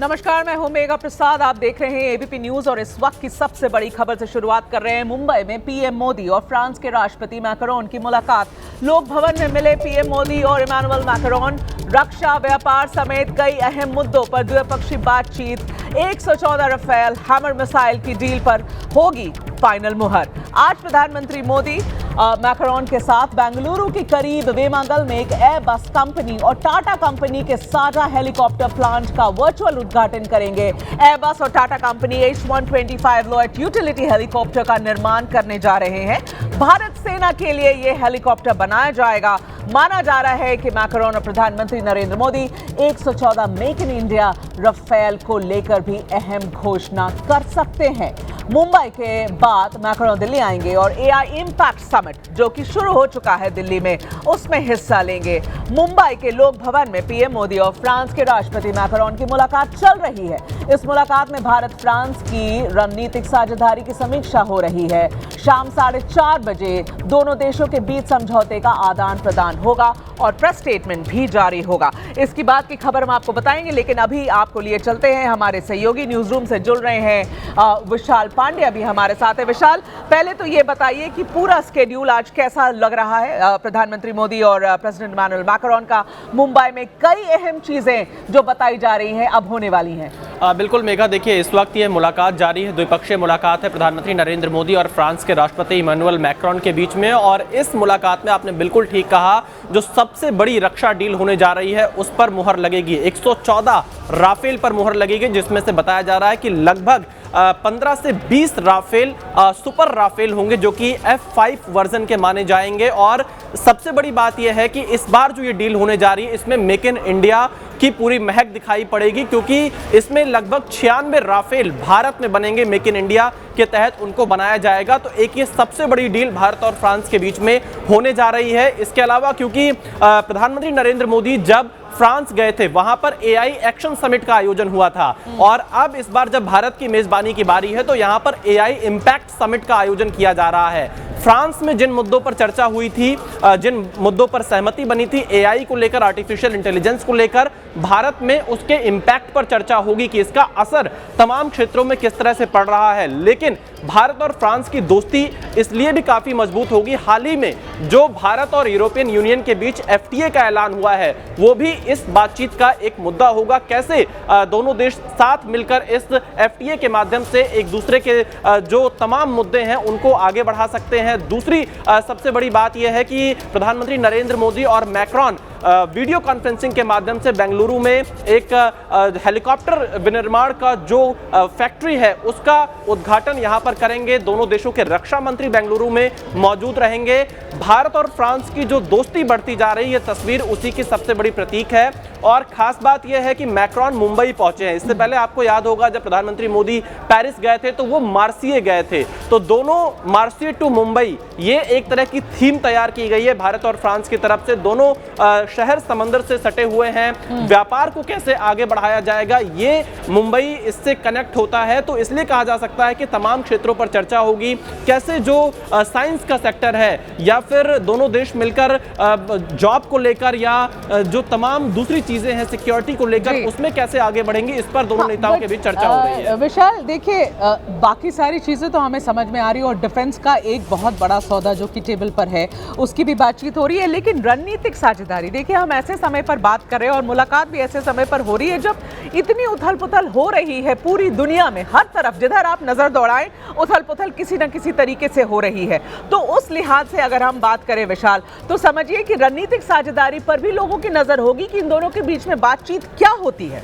नमस्कार, मैं हूं मेघा प्रसाद। आप देख रहे हैं एबीपी न्यूज और इस वक्त की सबसे बड़ी खबर से शुरुआत कर रहे हैं। मुंबई में पीएम मोदी और फ्रांस के राष्ट्रपति मैक्रोन की मुलाकात। लोक भवन में मिले पीएम मोदी और इमैनुअल मैक्रोन। रक्षा, व्यापार समेत कई अहम मुद्दों पर द्विपक्षीय बातचीत। 114 राफेल हैमर मिसाइल की डील पर होगी फाइनल मुहर। आज प्रधानमंत्री मोदी मैक्रोन के साथ बेंगलुरु के करीब वेमागल में एक एयरबस कंपनी और टाटा कंपनी के साझा हेलीकॉप्टर प्लांट का वर्चुअल उद्घाटन करेंगे। एयरबस और टाटा कंपनी H-125 लोएट यूटिलिटी हेलीकॉप्टर का निर्माण करने जा रहे हैं। भारत सेना के लिए यह हेलीकॉप्टर बनाया जाएगा। माना जा रहा है कि मैक्रोन और प्रधानमंत्री Narendra Modi 114 make in India Rafale को लेकर भी अहम घोषणा कर सकते हैं। मुंबई के बाद मैक्रोन दिल्ली आएंगे और AI इम्पैक्ट समिट, जो कि शुरू हो चुका है दिल्ली में, उसमें हिस्सा लेंगे। मुंबई के लोक भवन में पीएम मोदी और फ्रांस के राष्ट्रपति मैक्रोन की मुलाकात चल रही है। इस मुलाकात में भारत फ्रांस की रणनीतिक साझेदारी की समीक्षा हो रही है। शाम 4:30 बजे दोनों देशों के बीच समझौते का आदान प्रदान होगा और प्रेस स्टेटमेंट भी जारी होगा। इसकी बात की खबर हम आपको बताएंगे, लेकिन अभी आपको लिए चलते हैं हमारे सहयोगी न्यूज रूम से जुड़ रहे हैं विशाल पांडे अभी हमारे साथ है। विशाल, पहले तो ये बताइए कि पूरा स्केड्यूल आज कैसा लग रहा है प्रधानमंत्री मोदी और प्रेसिडेंट इमैनुअल मैक्रोन का। मुंबई में कई अहम चीजें जो बताई जा रही हैं अब होने वाली हैं। बिल्कुल मेघा, देखिए इस वक्त ये मुलाकात जारी है, द्विपक्षीय मुलाकात है प्रधानमंत्री नरेंद्र मोदी और फ्रांस के राष्ट्रपति इमैनुअल मैक्रोन के बीच में। और इस मुलाकात में आपने बिल्कुल ठीक कहा, जो सबसे बड़ी रक्षा डील होने जा रही है उस पर मुहर लगेगी। 114 राफेल पर मुहर लगेगी, जिसमें से बताया जा रहा है कि लगभग 15 से 20 राफेल सुपर राफेल होंगे, जो कि F5 वर्जन के माने जाएंगे। और सबसे बड़ी बात यह है कि इस बार जो ये डील होने जा रही है, इसमें मेक इन इंडिया की पूरी महक दिखाई पड़ेगी, क्योंकि इसमें लगभग 96 राफेल भारत में बनेंगे। मेक इन इंडिया के तहत उनको बनाया जाएगा। तो एक ये सबसे बड़ी डील भारत और फ्रांस के बीच में होने जा रही है। इसके अलावा क्योंकि प्रधानमंत्री नरेंद्र मोदी जब फ्रांस गए थे, वहां पर AI एक्शन समिट का आयोजन हुआ था, और अब इस बार जब भारत की मेजबानी की बारी है तो यहां पर AI इम्पैक्ट समिट का आयोजन किया जा रहा है। फ्रांस में जिन मुद्दों पर चर्चा हुई थी, जिन मुद्दों पर सहमति बनी थी AI को लेकर, आर्टिफिशियल इंटेलिजेंस को लेकर, भारत में उसके इम्पैक्ट पर चर्चा होगी कि इसका असर तमाम क्षेत्रों में किस तरह से पड़ रहा है। लेकिन भारत और फ्रांस की दोस्ती इसलिए भी काफी मजबूत होगी। हाल ही में जो भारत और यूरोपियन यूनियन के बीच FTA का ऐलान हुआ है, वो भी इस बातचीत का एक मुद्दा होगा। कैसे दोनों देश साथ मिलकर इस FTA के माध्यम से एक दूसरे के जो तमाम मुद्दे हैं उनको आगे बढ़ा सकते हैं। दूसरी सबसे बड़ी बात यह है कि प्रधानमंत्री नरेंद्र मोदी और मैक्रोन वीडियो कॉन्फ्रेंसिंग के माध्यम से बेंगलुरु में एक हेलीकॉप्टर विनिर्माण का जो फैक्ट्री है उसका उद्घाटन यहां पर करेंगे। दोनों देशों के रक्षा मंत्री बेंगलुरु में मौजूद रहेंगे। भारत और फ्रांस की जो दोस्ती बढ़ती जा रही है, तस्वीर उसी की सबसे बड़ी प्रतीक है। और खास बात यह है कि मैक्रोन मुंबई पहुंचे हैं। इससे पहले आपको याद होगा जब प्रधानमंत्री मोदी पेरिस गए थे तो वो मार्सिये गए थे। तो दोनों मार्सिये टू मुंबई, ये एक तरह की थीम तैयार की गई है भारत और फ्रांस की तरफ से। दोनों शहर समंदर से सटे हुए हैं। व्यापार को कैसे आगे बढ़ाया जाएगा, ये मुंबई इससे कनेक्ट होता है। तो इसलिए कहा जा सकता है कि तमाम क्षेत्रों पर चर्चा होगी। कैसे जो साइंस का सेक्टर है, या फिर दोनों देश मिलकर जॉब को लेकर, या जो तमाम दूसरी चीजें हैं सिक्योरिटी को लेकर, उसमें कैसे आगे बढ़ेंगे, इस पर दोनों नेताओं के बीच चर्चा हो रही है। विशाल, देखिए बाकी सारी चीजें तो हमें समझ में आ रही है, और डिफेंस का एक बहुत बड़ा सौदा जो कि टेबल पर है उसकी भी बातचीत हो रही है। लेकिन रणनीतिक साझेदारी, देखिए हम ऐसे समय पर बात कर रहे हैं और मुलाकात भी ऐसे समय पर हो रही है जब इतनी उथल पुथल हो रही है पूरी दुनिया में। हर तरफ जिधर आप नजर दौड़ाएं, उथल पुथल किसी न किसी तरीके से हो रही है। तो उस लिहाज से अगर हम बात करें विशाल, तो समझिए कि रणनीतिक साझेदारी पर भी लोगों की नजर होगी कि इन दोनों के बीच में बातचीत क्या होती है।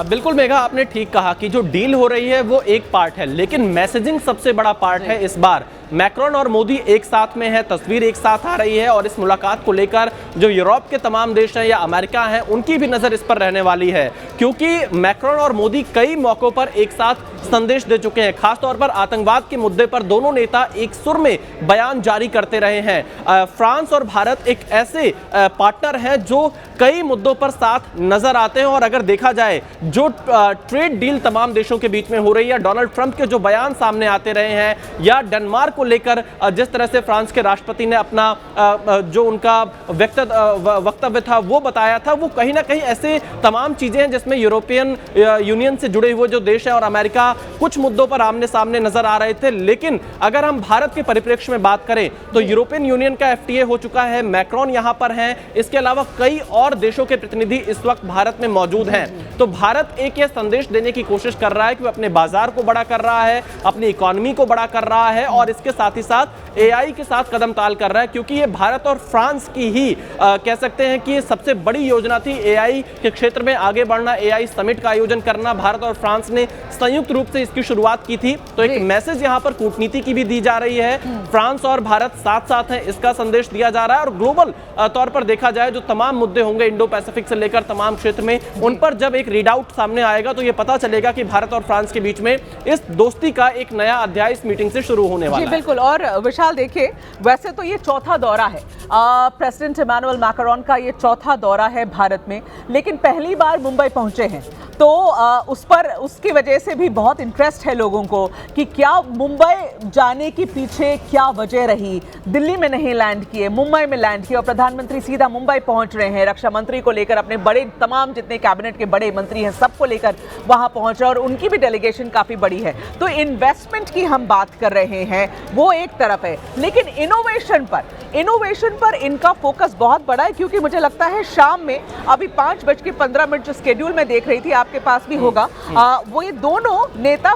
बिल्कुल मेघा, आपने ठीक कहा कि जो डील हो रही है वो एक पार्ट है, लेकिन मैसेजिंग सबसे बड़ा पार्ट है। इस बार मैक्रोन और मोदी एक साथ में है, तस्वीर एक साथ आ रही है, और इस मुलाकात को लेकर जो यूरोप के तमाम देश हैं या अमेरिका हैं, उनकी भी नज़र इस पर रहने वाली है। क्योंकि मैक्रोन और मोदी कई मौक़ों पर एक साथ संदेश दे चुके हैं। खासतौर पर आतंकवाद के मुद्दे पर दोनों नेता एक सुर में बयान जारी करते रहे हैं। फ्रांस और भारत एक ऐसे पार्टनर हैं जो कई मुद्दों पर साथ नजर आते हैं। और अगर देखा जाए जो ट्रेड डील तमाम देशों के बीच में हो रही है, डोनाल्ड ट्रंप के जो बयान सामने आते रहे हैं, या डेनमार्क को लेकर जिस तरह से फ्रांस के राष्ट्रपति ने अपना जो उनका वक्तव्य था वो बताया था, वो कहीं ना कहीं ऐसे तमाम चीजें हैं जिसमें यूरोपियन यूनियन से जुड़े हुए जो देश है और अमेरिका कुछ मुद्दों पर आमने सामने नजर आ रहे थे। लेकिन अगर हम भारत के परिप्रेक्ष्य में बात करें तो यूरोपियन यूनियन का एफटीए हो चुका है, मैक्रोन यहां पर हैं, इसके अलावा कई और देशों के प्रतिनिधि इस वक्त भारत में मौजूद हैं। तो भारत एक यह संदेश देने की कोशिश कर रहा है कि वह अपने बाजार को बड़ा कर रहा है, अपनी इकोनॉमी को बड़ा कर रहा है और इसके साथ ही साथ एआई के साथ कदम ताल कर रहा है, क्योंकि ये भारत और फ्रांस की ही कह सकते हैं कि सबसे बड़ी योजना थी एआई के क्षेत्र में आगे बढ़ना, एआई समिट का आयोजन करना। भारत और फ्रांस ने संयुक्त रूप से इसकी शुरुआत की थी। तो एक मैसेज यहां पर कूटनीति की भी दी जा रही है, फ्रांस और भारत साथ साथ हैं, इसका संदेश दिया जा रहा है। और ग्लोबल तौर पर देखा जाए जो तमाम मुद्दे होंगे इंडो पैसिफिक से लेकर तमाम क्षेत्र में, उन पर जब एक रीडआउट सामने आएगा तो यह पता चलेगा कि भारत और फ्रांस के बीच में इस दोस्ती का एक नया अध्याय इस मीटिंग से शुरू होने वाला है। बिल्कुल। और विशाल देखिए, वैसे तो ये चौथा दौरा है प्रेसिडेंट इमैनुअल मैक्रोन का, ये चौथा दौरा है भारत में, लेकिन पहली बार मुंबई पहुंचे हैं। तो उस पर उसकी वजह से भी बहुत इंटरेस्ट है लोगों को कि क्या मुंबई जाने के पीछे क्या वजह रही। दिल्ली में नहीं लैंड किए, मुंबई में लैंड किए और प्रधानमंत्री सीधा मुंबई पहुंच रहे हैं। रक्षा मंत्री को लेकर अपने बड़े तमाम जितने कैबिनेट के बड़े मंत्री हैं सबको लेकर वहां पहुंच रहे हैं और उनकी भी डेलीगेशन काफी बड़ी है। तो इन्वेस्टमेंट की हम बात कर रहे हैं, वो एक तरफ है, लेकिन इनोवेशन पर इनका फोकस बहुत बड़ा है, क्योंकि मुझे लगता है शाम में अभी 5:15 जो स्केड्यूल में देख रही थी, आपके पास भी होगा, वो ये दोनों नेता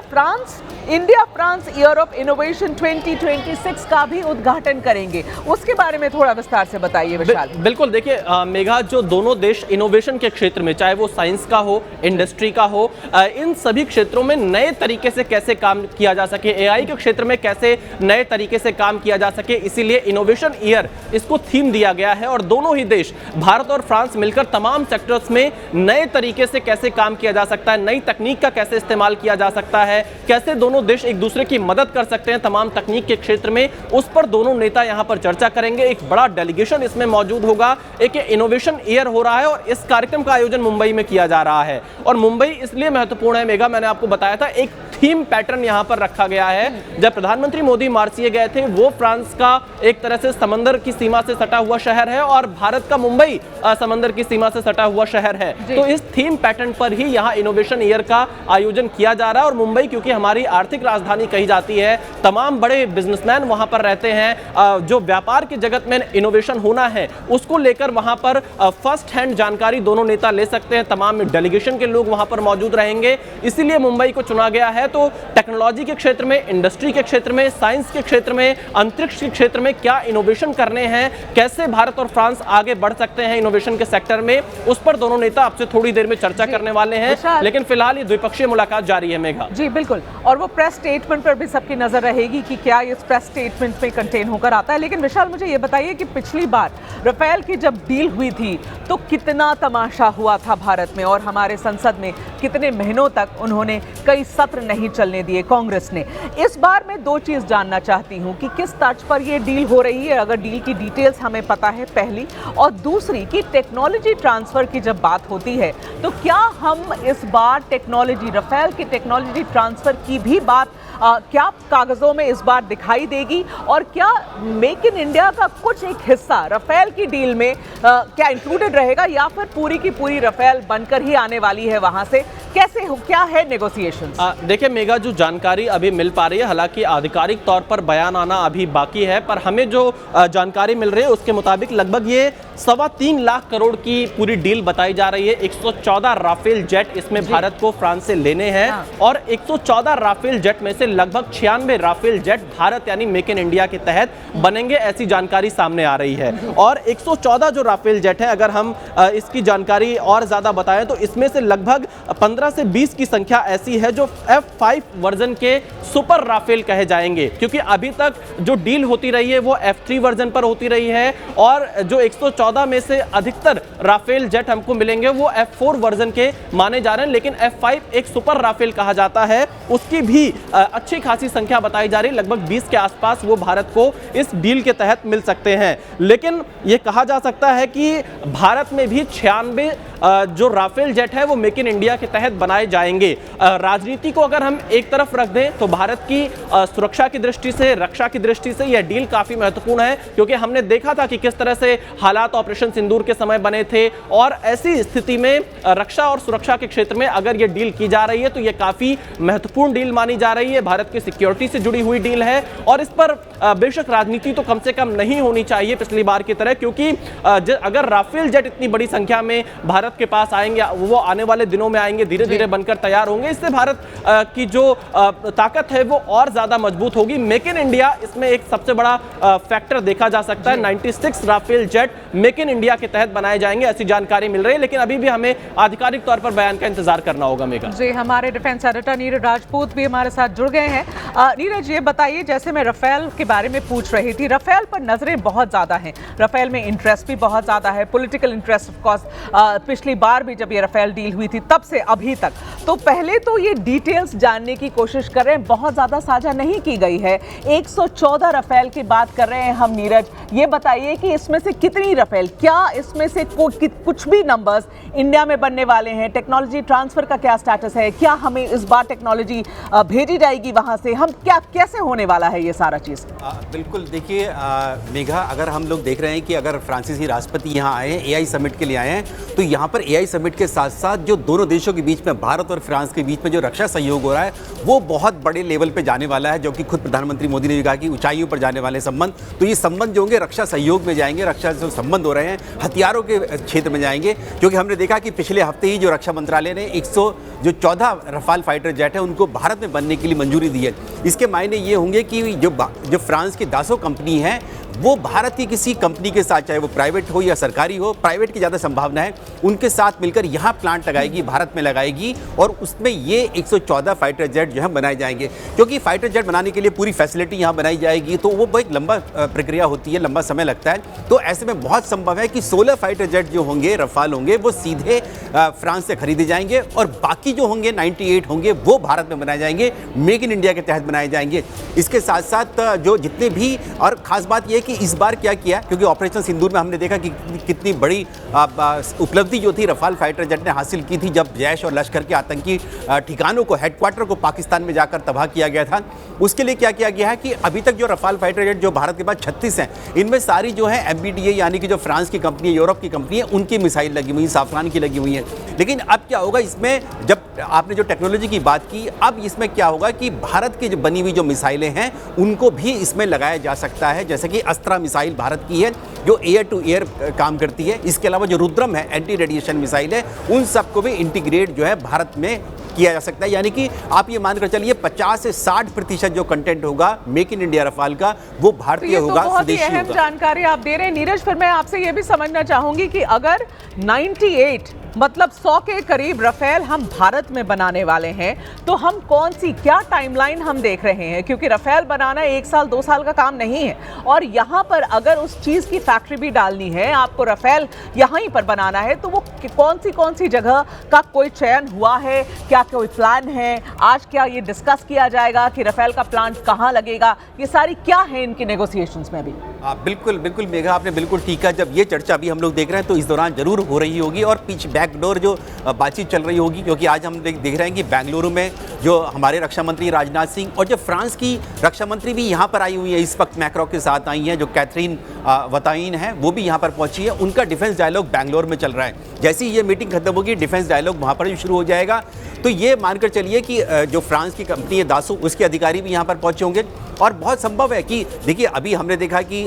India France year of innovation 2026 का भी उद्घाटन करेंगे। उसके बारे में थोड़ा विस्तार से बताइए विशाल। बिल्कुल, देखिए मेघा, जो दोनों देश इनोवेशन के क्षेत्र में, चाहे वो साइंस का हो, इंडस्ट्री का हो, इन सभी क्षेत्रों में नए तरीके से कैसे काम किया जा सके, एआई के क्षेत्र में कैसे नए तरीके से काम किया जा सके, इसीलिए इनोवेशन ईयर इसको थीम दिया गया है। और दोनों ही देश भारत और फ्रांस मिलकर तमाम सेक्टर्स में नए तरीके से कैसे काम किया जा सकता है, नई तकनीक का कैसे इस्तेमाल किया जा सकता है, कैसे दोनों देश एक दूसरे की मदद कर सकते हैं तमाम तकनीक के क्षेत्र में, उस पर दोनों नेता यहां पर चर्चा करेंगे। एक बड़ा डेलीगेशन इसमें मौजूद होगा। एक इनोवेशन ईयर हो रहा है और इस कार्यक्रम का आयोजन मुंबई में किया जा रहा है। और मुंबई इसलिए महत्वपूर्ण है मेघा, मैंने आपको बताया था, एक थीम पैटर्न यहां पर रखा गया है। जब प्रधानमंत्री मोदी मार्सिये गए थे, वो फ्रांस का एक तरह से समंदर की सीमा से सटा हुआ शहर है और भारत का मुंबई समंदर की सीमा से सटा हुआ शहर है। तो इस थीम पैटर्न पर ही यहां इनोवेशन ईयर का आयोजन किया जा रहा है। और मुंबई क्योंकि हमारी आर्थिक राजधानी कही जाती है, तमाम बड़े बिजनेसमैन वहां पर रहते हैं, जो व्यापार की जगत में इनोवेशन होना है उसको लेकर वहां पर फर्स्ट हैंड जानकारी दोनों नेता ले सकते हैं। तमाम डेलीगेशन के लोग वहां पर मौजूद रहेंगे, इसीलिए मुंबई को चुना गया है। तो टेक्नोलॉजी के क्षेत्र में, इंडस्ट्री के क्षेत्र में, साइंस के क्षेत्र में, अंतरिक्ष के क्षेत्र में क्या इनोवेशन करने हैं, कैसे भारत और फ्रांस आगे बढ़ सकते हैं इनोवेशन के सेक्टर में, उस पर दोनों नेता आपसे थोड़ी देर में चर्चा करने वाले हैं। लेकिन फिलहाल ये द्विपक्षीय मुलाकात जारी है मेघा। जी बिल्कुल, और वो प्रेस स्टेटमेंट पर भी सबकी नजर रहेगी कि क्या इस प्रेस स्टेटमेंट में कंटेन होकर आता है। लेकिन विशाल, मुझे ये बताइए कि पिछली बार राफेल की जब डील हुई थी तो कितना तमाशा हुआ था भारत में, और हमारे संसद में कितने महीनों तक उन्होंने कई सत्र नहीं चलने दिए कांग्रेस ने। इस बार मैं दो चीज जानना चाहती हूं कि किस तर्ज पर यह डील हो रही है, अगर डील की डिटेल्स हमें पता है पहली, और दूसरी कि टेक्नोलॉजी ट्रांसफर की जब बात होती है तो क्या हम इस बार राफेल की टेक्नोलॉजी ट्रांसफर की भी बात क्या कागजों में इस बार दिखाई देगी, और क्या मेक इन इंडिया का कुछ एक हिस्सा राफेल की डील में क्या इंक्लूडेड रहेगा, या फिर पूरी की पूरी राफेल बनकर ही आने वाली है वहां से, कैसे हो, क्या है नेगोशिएशंस? देखिए मेघा, जो जानकारी अभी मिल पा रही है, हालांकि आधिकारिक तौर पर बयान आना अभी बाकी है, पर हमें जो जानकारी मिल रही है उसके मुताबिक लगभग ये 3.25 लाख करोड़ की पूरी डील बताई जा रही है। 114 राफेल जेट इसमें भारत को फ्रांस से लेने हैं, और 114 राफेल जेट में से लगभग 96 राफेल जेट भारत यानी मेक इन इंडिया के तहत बनेंगे, ऐसी जानकारी सामने आ रही है। और 114 जो राफेल जेट है, अगर हम इसकी जानकारी और ज्यादा बताएं तो इसमें से लगभग 15 से 20 की संख्या ऐसी है जो F5 वर्जन के सुपर राफेल कहे जाएंगे, क्योंकि अभी तक जो डील होती रही है वो F3 वर्जन पर होती रही है, और जो 114 में से अधिकतर राफेल जेट हमको मिलेंगे वो F4 वर्जन के माने जा रहे हैं। लेकिन F5 एक सुपर राफेल कहा जाता है, उसकी भी अच्छी खासी संख्या बताई जा रही है, लगभग 20 के आसपास वो भारत को इस डील के तहत मिल सकते हैं। लेकिन यह कहा जा सकता है कि भारत में भी 96 जो राफेल जेट है वो मेक इन इंडिया के तहत बनाए जाएंगे। राजनीति को अगर हम एक तरफ रख दें तो भारत की सुरक्षा की दृष्टि से, रक्षा की दृष्टि से यह डील काफी महत्वपूर्ण है, क्योंकि हमने देखा था कि किस तरह से हालात ऑपरेशन सिंदूर के समय बने थे। और ऐसी स्थिति में रक्षा और सुरक्षा के क्षेत्र में अगर यह डील की जा रही है तो यह काफी महत्वपूर्ण डील मानी जा रही है, भारत की सिक्योरिटी से जुड़ी हुई डील है। और इस पर बेशक राजनीति तो कम से कम नहीं होनी चाहिए पिछली बार की तरह, क्योंकि अगर राफेल जेट इतनी बड़ी संख्या में भारत के पास आएंगे, वो आने वाले दिनों में आएंगे, धीरे धीरे बनकर तैयार होंगे, इससे भारत की जो ताकत है वो और ज्यादा मजबूत होगी। मेक इन इंडिया इसमें एक सबसे बड़ा फैक्टर देखा जा सकता है। 96 Rafale jet make in India के तहत बनाए जाएंगे, ऐसी जानकारी मिल रही है, लेकिन अभी भी हमें आधिकारिक तौर पर बयान का इंतजार करना होगा। मेघा जी, हमारे डिफेंस एडिटर नीरज राजपूत भी हमारे साथ जुड़ गए हैं। नीरज, ये बताइए, जैसे मैं राफेल के बारे में पूछ रही थी, राफेल पर नजरें बहुत ज्यादा हैं, राफेल में इंटरेस्ट भी बहुत ज्यादा है, पॉलिटिकल इंटरेस्ट ऑफ कोर्स। पिछली बार भी जब ये राफेल डील हुई थी तब से अभी तक, तो पहले तो ये डिटेल्स जानने की कोशिश कर रहे हैं, बहुत ज्यादा साझा नहीं की गई है। 114 राफेल की बात कर रहे हैं हम। नीरज, ये बताइए कि इसमें से कितनी राफेल, क्या इसमें से कुछ भी नंबर्स इंडिया में बनने वाले हैं? टेक्नोलॉजी ट्रांसफर का क्या स्टेटस है? क्या हमें इस बार टेक्नोलॉजी भेजी जाएगी वहां से? हम क्या, कैसे होने वाला है ये सारा चीज? बिल्कुल, देखिए मेघा, अगर हम लोग देख रहे हैं कि अगर फ्रांसीसी राष्ट्रपति यहाँ आए हैं, एआई समिट के लिए आए हैं, तो यहाँ पर एआई समिट के साथ साथ जो दोनों देशों के बीच में, भारत और फ्रांस के बीच में जो रक्षा सहयोग हो रहा है वो बहुत बड़े लेवल पे जाने वाला है, जो कि खुद प्रधानमंत्री मोदी ने भी कहा कि ऊंचाइयों पर जाने वाले संबंध। तो ये संबंध जो होंगे रक्षा सहयोग में जाएंगे, रक्षा जो संबंध हो रहे हैं हथियारों के क्षेत्र में जाएंगे, क्योंकि हमने देखा कि पिछले हफ्ते ही जो रक्षा मंत्रालय ने 114 रफाल फाइटर जेट है उनको भारत में बनने के लिए मंजूरी दी है। इसके मायने ये होंगे कि जो फ्रांस की दासो कंपनी है वो भारत की किसी कंपनी के साथ, चाहे वो प्राइवेट हो या सरकारी हो, प्राइवेट की ज़्यादा संभावना है, उनके साथ मिलकर यहाँ प्लांट लगाएगी, भारत में लगाएगी, और उसमें ये 114 फाइटर जेट जो है बनाए जाएंगे। क्योंकि फाइटर जेट बनाने के लिए पूरी फैसिलिटी यहाँ बनाई जाएगी, तो वो एक लंबा प्रक्रिया होती है, लंबा समय लगता है। तो ऐसे में बहुत संभव है कि 16 फाइटर जेट जो होंगे, रफाल होंगे, वो सीधे फ्रांस से खरीदे जाएंगे, और बाकी जो होंगे 98 होंगे वो भारत में बनाए जाएंगे, मेक इन इंडिया के तहत बनाए जाएंगे। इसके साथ साथ जो जितने भी, और खास बात यह कि इस बार क्या किया, क्योंकि ऑपरेशन सिंदूर में हमने देखा कि कितनी बड़ी उपलब्धि जो थी रफाल फाइटर जेट ने हासिल की थी, जब जैश और लश्कर के आतंकी ठिकानों को, हेडक्वार्टर को पाकिस्तान में जाकर तबाह किया गया था। उसके लिए क्या किया गया है कि अभी तक जो रफाल फाइटर जेट जो भारत के पास 36 हैं, इनमें सारी जो है MBDA यानी कि जो फ्रांस की कंपनी है, यूरोप की कंपनी है, उनकी मिसाइल लगी हुई, साफरान की लगी हुई है। लेकिन अब क्या होगा इसमें, जब आपने जो टेक्नोलॉजी की बात की, अब इसमें क्या होगा कि भारत की जो बनी हुई जो मिसाइलें हैं उनको भी इसमें लगाया जा सकता है, जैसे कि अस्त्रा मिसाइल भारत की है जो एयर टू एयर काम करती है। इसके अलावा जो रुद्रम है, एंटी रेडिएशन मिसाइल है, उन सबको भी इंटीग्रेट जो है भारत में किया जा सकता है। यानी कि आप ये मानकर चलिए 50 से 60% जो कंटेंट होगा मेक इन इंडिया रफाल का वो भारतीय होगा, स्वदेशी होगा। अहम जानकारी आप दे रहे हैं नीरज। फिर मैं आपसे ये भी समझना चाहूंगी कि अगर 98 मतलब 100 के करीब राफेल हम भारत में बनाने वाले हैं, तो हम कौन सी, क्या टाइमलाइन हम देख रहे हैं? क्योंकि राफेल बनाना 1 साल 2 साल का काम नहीं है, और यहाँ पर अगर उस चीज़ की फैक्ट्री भी डालनी है, आपको राफेल यहाँ पर बनाना है, तो वो कौन सी जगह का कोई चयन हुआ है? क्या कोई प्लान है? आज क्या ये डिस्कस किया जाएगा कि राफेल का प्लांट कहाँ लगेगा? ये सारी क्या है इनकी नेगोशिएशंस में अभी? बिल्कुल बिल्कुल मेघा, आपने बिल्कुल ठीक है। जब ये चर्चा अभी हम लोग देख रहे हैं तो इस दौरान जरूर हो रही होगी, और पीछे बैकडोर जो बातचीत चल रही होगी, क्योंकि आज हम देख रहे हैं कि बेंगलुरु में जो हमारे रक्षा मंत्री राजनाथ सिंह और जो फ्रांस की रक्षा मंत्री भी यहाँ पर आई हुई है, इस वक्त मैक्रो के साथ आई हैं, जो कैथरीन वताइन है, वो भी यहाँ पर पहुंची है। उनका डिफेंस डायलॉग बेंगलोर में चल रहा है। जैसे ही ये मीटिंग खत्म होगी, डिफेंस डायलॉग वहाँ पर भी शुरू हो जाएगा। तो ये मानकर चलिए कि जो फ्रांस की कंपनी है दासो, उसके अधिकारी भी यहाँ पर पहुंचे होंगे, और बहुत संभव है कि देखिए अभी हमने देखा कि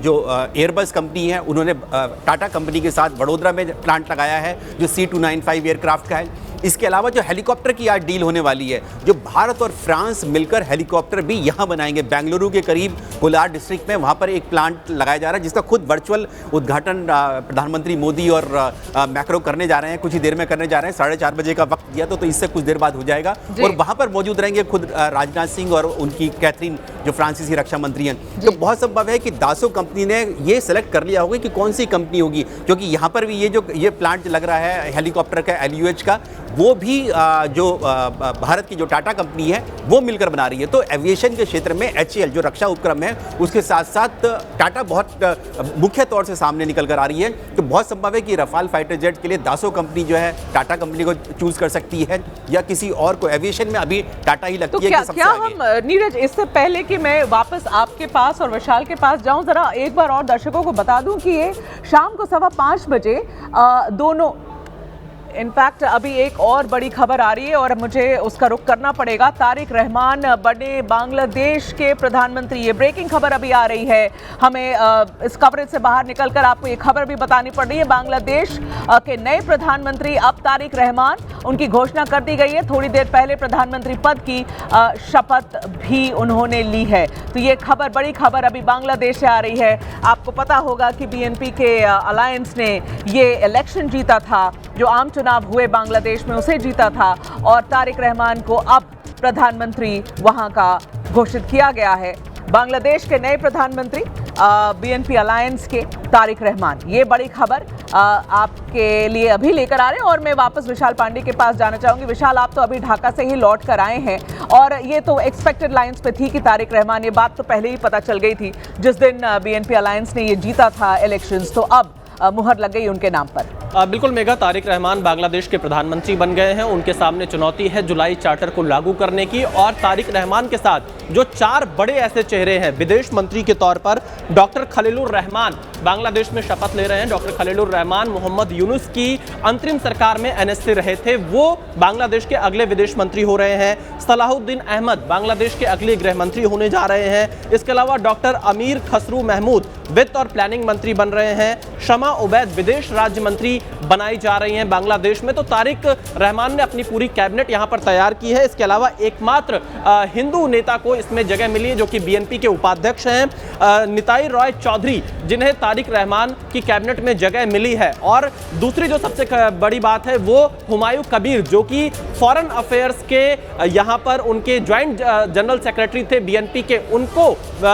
जो एयरबस कंपनी है उन्होंने टाटा कंपनी के साथ वडोदरा में प्लांट लगाया है जो C295 एयरक्राफ्ट का है। इसके अलावा जो हेलीकॉप्टर की आज डील होने वाली है, जो भारत और फ्रांस मिलकर हेलीकॉप्टर भी यहाँ बनाएंगे। बेंगलुरु के करीब कोलार डिस्ट्रिक्ट में वहाँ पर एक प्लांट लगाया जा रहा है, जिसका खुद वर्चुअल उद्घाटन प्रधानमंत्री मोदी और मैक्रो करने जा रहे हैं, कुछ ही देर में करने जा रहे हैं। 4:30 बजे का वक्त दिया तो इससे कुछ देर बाद हो जाएगा, और वहाँ पर मौजूद रहेंगे खुद राजनाथ सिंह और उनकी कैथरीन जो फ्रांसीसी रक्षा मंत्री हैं। तो बहुत संभव है कि दासो कंपनी ने ये सेलेक्ट कर लिया होगा कि कौन सी कंपनी होगी, क्योंकि यहाँ पर भी ये प्लांट लग रहा है हेलीकॉप्टर का, LUH का, वो भी जो भारत की जो टाटा कंपनी है वो मिलकर बना रही है। तो एविएशन के क्षेत्र में HAL जो रक्षा उपक्रम है उसके साथ साथ टाटा बहुत मुख्य तौर से सामने निकल कर आ रही है। तो बहुत संभव है कि रफाल फाइटर जेट के लिए दासो कंपनी जो है टाटा कंपनी को चूज कर सकती है या किसी और को। एविएशन में अभी टाटा ही लगती है कि सबसे क्या आगे। हम नीरज, इससे पहले कि मैं वापस आपके पास और विशाल के पास जाऊं, जरा एक बार और दर्शकों को बता दूं कि ये शाम को 5:15 बजे दोनों, इनफैक्ट अभी एक और बड़ी खबर आ रही है और मुझे उसका रुख करना पड़ेगा। तारिक रहमान बने बांग्लादेश के प्रधानमंत्री, ये ब्रेकिंग खबर अभी आ रही है। हमें इस कवरेज से बाहर निकलकर आपको ये खबर भी बतानी पड़ रही है। बांग्लादेश के नए प्रधानमंत्री अब तारिक रहमान, उनकी घोषणा कर दी गई है। थोड़ी देर पहले प्रधानमंत्री पद की शपथ भी उन्होंने ली है। तो ये खबर, बड़ी खबर अभी बांग्लादेश से आ रही है। आपको पता होगा कि BNP के अलायंस ने ये इलेक्शन जीता था, जो आम चुनाव हुए बांग्लादेश में उसे जीता था और तारिक रहमान को अब प्रधानमंत्री वहां का घोषित किया गया है। बांग्लादेश के नए प्रधानमंत्री BNP अलायंस के तारिक रहमान, ये बड़ी खबर आपके लिए अभी लेकर आ रहे हैं। और मैं वापस विशाल पांडे के पास जाना चाहूंगी। विशाल, आप तो अभी ढाका से ही लौट कर आए हैं और ये तो एक्सपेक्टेड लाइंस पे थी कि तारिक रहमान, ये बात तो पहले ही पता चल गई थी जिस दिन BNP अलायंस ने ये जीता था इलेक्शंस, तो अब मुहर लग गई उनके नाम पर। बिल्कुल मेघा, तारिक रहमान बांग्लादेश के प्रधानमंत्री बन गए हैं। उनके सामने चुनौती है जुलाई चार्टर को लागू करने की। और तारिक रहमान के साथ जो 4 बड़े ऐसे चेहरे हैं, विदेश मंत्री के तौर पर डॉक्टर खलीलुर रहमान बांग्लादेश में शपथ ले रहे हैं। डॉक्टर खलीलुर रहमान मोहम्मद यूनुस की अंतरिम सरकार में NSC रहे थे, वो बांग्लादेश के अगले विदेश मंत्री हो रहे हैं। सलाहुद्दीन अहमद बांग्लादेश के अगले गृह मंत्री होने जा रहे हैं। इसके अलावा डॉक्टर अमीर खसरू महमूद वित्त और प्लानिंग मंत्री बन रहे हैं। शमा उबैद विदेश राज्य मंत्री बनाई जा रही हैं बांग्लादेश में। तो तारिक रहमान ने अपनी पूरी कैबिनेट यहां पर तैयार की है। इसके अलावा एकमात्र हिंदू नेता को इसमें जगह मिली है जो कि BNP के उपाध्यक्ष हैं निताई रॉय चौधरी, जिन्हें तारिक रहमान की कैबिनेट में जगह मिली है। और दूसरी जो सबसे बड़ी बात है वो हुमायूं कबीर, जो कि फॉरेन अफेयर्स के यहां पर उनके ज्वाइंट जनरल सेक्रेटरी थे BNP के, उनको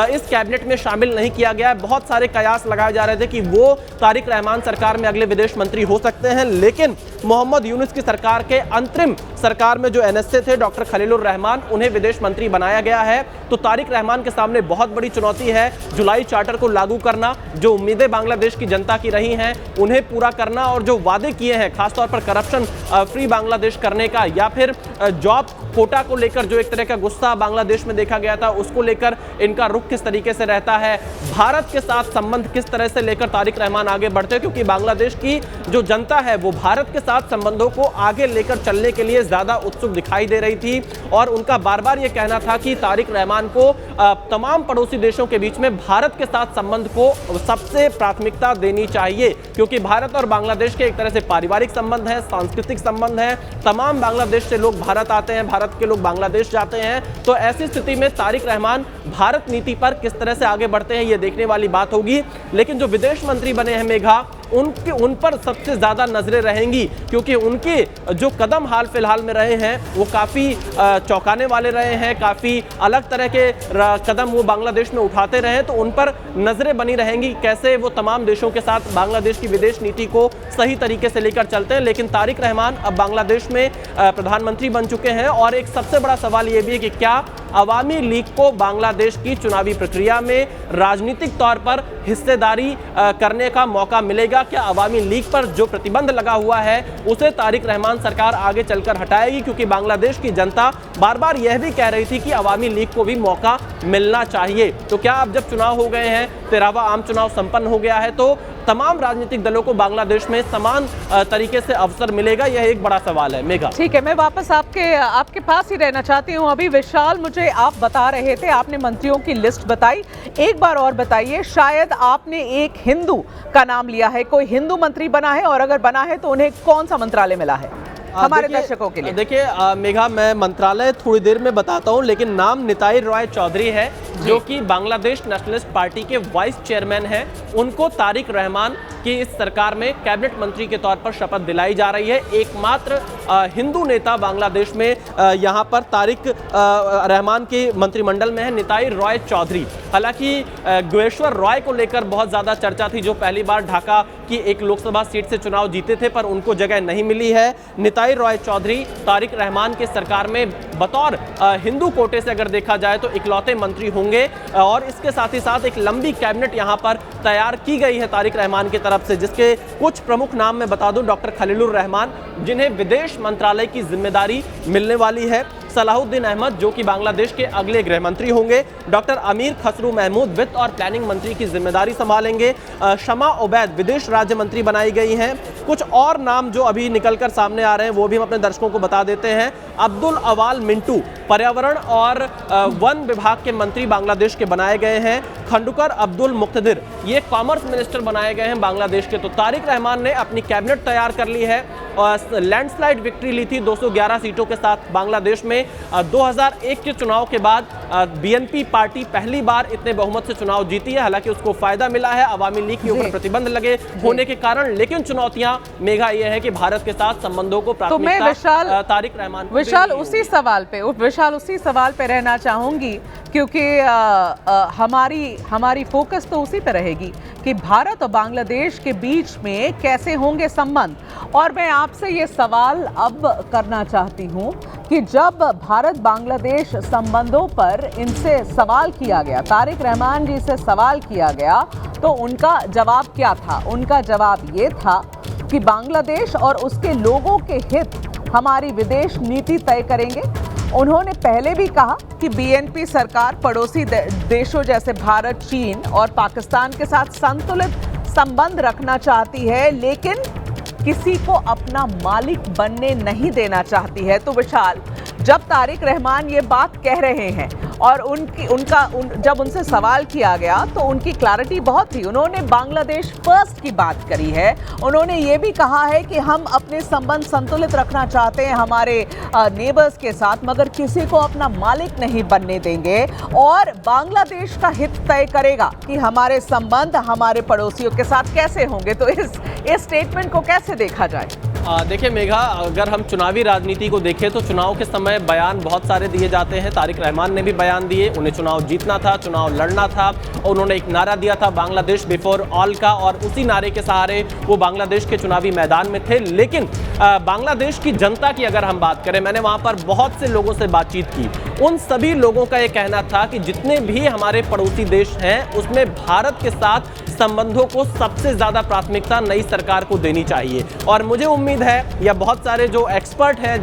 इस कैबिनेट में शामिल नहीं किया गया है। बहुत सारे कयास लगाए जा रहे थे कि वो तारिक रहमान सरकार में अगले विदेश मंत्री हो सकते हैं, लेकिन मोहम्मद यूनुस की सरकार के अंतरिम सरकार में जो NSC थे डॉक्टर खलीलुर रहमान, उन्हें विदेश मंत्री बनाया गया है। तो तारिक रहमान के सामने बहुत बड़ी चुनौती है जुलाई चार्टर को लागू करना। जो उम्मीदें बांग्लादेश की जनता की रही हैं उन्हें पूरा करना और जो वादे किए हैं खासतौर पर करप्शन फ्री बांग्लादेश करने का, या फिर जॉब कोटा को लेकर जो एक तरह का गुस्सा बांग्लादेश में देखा गया था, उसको लेकर इनका रुख किस तरीके से रहता है, भारत के साथ संबंध किस तरह से लेकर तारिक रहमान आगे बढ़ते हैं, क्योंकि बांग्लादेश की जो जनता है वो भारत के साथ संबंधों को आगे लेकर चलने के लिए ज्यादा उत्सुक दिखाई दे रही थी। और उनका बार बार ये कहना था कि तारिक रहमान को तमाम पड़ोसी देशों के बीच में भारत के साथ संबंध को सबसे प्राथमिकता देनी चाहिए, क्योंकि भारत और बांग्लादेश के एक तरह से पारिवारिक संबंध है, सांस्कृतिक संबंध है। तमाम बांग्लादेश से लोग भारत आते हैं, भारत के लोग बांग्लादेश जाते हैं। तो ऐसी स्थिति में तारिक रहमान भारत नीति पर किस तरह से आगे बढ़ते हैं ये देखने वाली बात होगी। लेकिन जो विदेश मंत्री बने हैं मेघा, उन पर सबसे ज्यादा नजरें रहेंगी, क्योंकि उनके जो कदम हाल फिलहाल में रहे हैं वो काफी चौंकाने वाले रहे हैं, काफी अलग तरह के कदम वो बांग्लादेश में उठाते रहे। तो उन पर नजरें बनी रहेंगी कैसे वो तमाम देशों के साथ बांग्लादेश की विदेश नीति को सही तरीके से लेकर चलते हैं। लेकिन तारिक रहमान अब बांग्लादेश में प्रधानमंत्री बन चुके हैं और एक सबसे बड़ा सवाल ये भी है कि क्या अवामी लीग को बांग्लादेश की चुनावी प्रक्रिया में राजनीतिक तौर पर हिस्सेदारी करने का मौका मिलेगा? क्या अवामी लीग पर जो प्रतिबंध लगा हुआ है उसे तारिक रहमान सरकार आगे चलकर हटाएगी? क्योंकि बांग्लादेश की जनता बार बार यह भी कह रही थी कि अवामी लीग को भी मौका मिलना चाहिए। तो क्या अब जब चुनाव हो गए हैं, 13वां आम चुनाव संपन्न हो गया है, तो तमाम राजनीतिक दलों को बांग्लादेश में समान तरीके से अवसर मिलेगा? यह एक बड़ा सवाल है मेघा। ठीक है, मैं वापस आपके पास ही रहना चाहती हूँ। अभी विशाल, मुझे आप बता रहे थे, आपने मंत्रियों की लिस्ट बताई, एक बार और बताइए। शायद आपने एक हिंदू का नाम लिया है, कोई हिंदू मंत्री बना है, और अगर बना है तो उन्हें कौन सा मंत्रालय मिला है हमारे दर्शकों के लिए? देखिए मेघा, मैं मंत्रालय थोड़ी देर में बताता हूं, लेकिन नाम निताई रॉय चौधरी है, जो कि बांग्लादेश नेशनलिस्ट पार्टी के वाइस चेयरमैन हैं। उनको तारिक रहमान कि इस सरकार में कैबिनेट मंत्री के तौर पर शपथ दिलाई जा रही है। एकमात्र हिंदू नेता बांग्लादेश में यहाँ पर तारिक रहमान के मंत्रिमंडल में है निताई रॉय चौधरी। हालांकि ग्वेश्वर रॉय को लेकर बहुत ज़्यादा चर्चा थी, जो पहली बार ढाका की एक लोकसभा सीट से चुनाव जीते थे, पर उनको जगह नहीं मिली है। निताई रॉय चौधरी तारिक रहमान के सरकार में बतौर हिंदू कोटे से अगर देखा जाए तो इकलौते मंत्री होंगे, और इसके साथ ही साथ एक लंबी कैबिनेट यहाँ पर तैयार की गई है तारिक रहमान की तरफ से, जिसके कुछ प्रमुख नाम मैं बता दूं। डॉक्टर खलीलुर रहमान, जिन्हें विदेश मंत्रालय की जिम्मेदारी मिलने वाली है। सलाहुद्दीन अहमद, जो कि बांग्लादेश के अगले गृह मंत्री होंगे। डॉक्टर अमीर खसरू महमूद वित्त और प्लानिंग मंत्री की जिम्मेदारी संभालेंगे। शमा उबैद विदेश राज्य मंत्री बनाई गई हैं। कुछ और नाम जो अभी निकलकर सामने आ रहे हैं वो भी हम अपने दर्शकों को बता देते हैं। अब्दुल अवाल मिंटू पर्यावरण और वन विभाग के मंत्री बांग्लादेश के बनाए गए हैं। खंडुकर अब्दुल मुक्तदिर ये कॉमर्स मिनिस्टर बनाए गए हैं बांग्लादेश के। तो तारिक रहमान ने अपनी कैबिनेट तैयार कर ली है और लैंडस्लाइड विक्ट्री ली थी 211 सीटों के साथ बांग्लादेश में। 2001 के चुनाव के बाद बीएनपी पार्टी पहली बार इतने बहुमत से चुनाव जीती है। हालांकि उसको फायदा मिला है अवामी लीग के ऊपर प्रतिबंध लगे होने के कारण, लेकिन चुनौतियां मेघा ये है कि भारत के साथ संबंधों को प्राथमिकता तारिक रहमान विशाल उसी सवाल पे रहना चाहूंगी, क्योंकि हमारी फोकस तो उसी पे रहेगी कि भारत और बांग्लादेश के बीच में कैसे होंगे संबंध। और मैं आपसे ये सवाल अब करना चाहती हूँ कि जब भारत बांग्लादेश संबंधों पर इनसे सवाल किया गया, तारिक रहमान जी से सवाल किया गया, तो उनका जवाब क्या था? उनका जवाब ये था कि बांग्लादेश और उसके लोगों के हित हमारी विदेश नीति तय करेंगे। उन्होंने पहले भी कहा कि बीएनपी सरकार पड़ोसी देशों जैसे भारत, चीन और पाकिस्तान के साथ संतुलित संबंध रखना चाहती है, लेकिन किसी को अपना मालिक बनने नहीं देना चाहती है। तो विशाल, जब तारिक रहमान ये बात कह रहे हैं और जब उनसे सवाल किया गया तो उनकी क्लैरिटी बहुत थी। उन्होंने बांग्लादेश फर्स्ट की बात करी है। उन्होंने ये भी कहा है कि हम अपने संबंध संतुलित रखना चाहते हैं हमारे नेबर्स के साथ, मगर किसी को अपना मालिक नहीं बनने देंगे, और बांग्लादेश का हित तय करेगा कि हमारे संबंध हमारे पड़ोसियों के साथ कैसे होंगे। तो इस स्टेटमेंट को कैसे देखा जाए? देखिए मेघा, अगर हम चुनावी राजनीति को देखें तो चुनाव के समय बयान बहुत सारे दिए जाते हैं। तारिक रहमान ने भी बयान दिए, उन्हें चुनाव जीतना था, चुनाव लड़ना था, और उन्होंने एक नारा दिया था बांग्लादेश बिफोर ऑल का, और उसी नारे के सहारे वो बांग्लादेश के चुनावी मैदान में थे। लेकिन बांग्लादेश की जनता की अगर हम बात करें, मैंने वहाँ पर बहुत से लोगों से बातचीत की, उन सभी लोगों का ये कहना था कि जितने भी हमारे पड़ोसी देश हैं उसमें भारत के साथ संबंधों को सबसे ज़्यादा प्राथमिकता नई सरकार को देनी चाहिए। और मुझे उम्मीद है, या बहुत सारे जो एक्सपर्ट हैं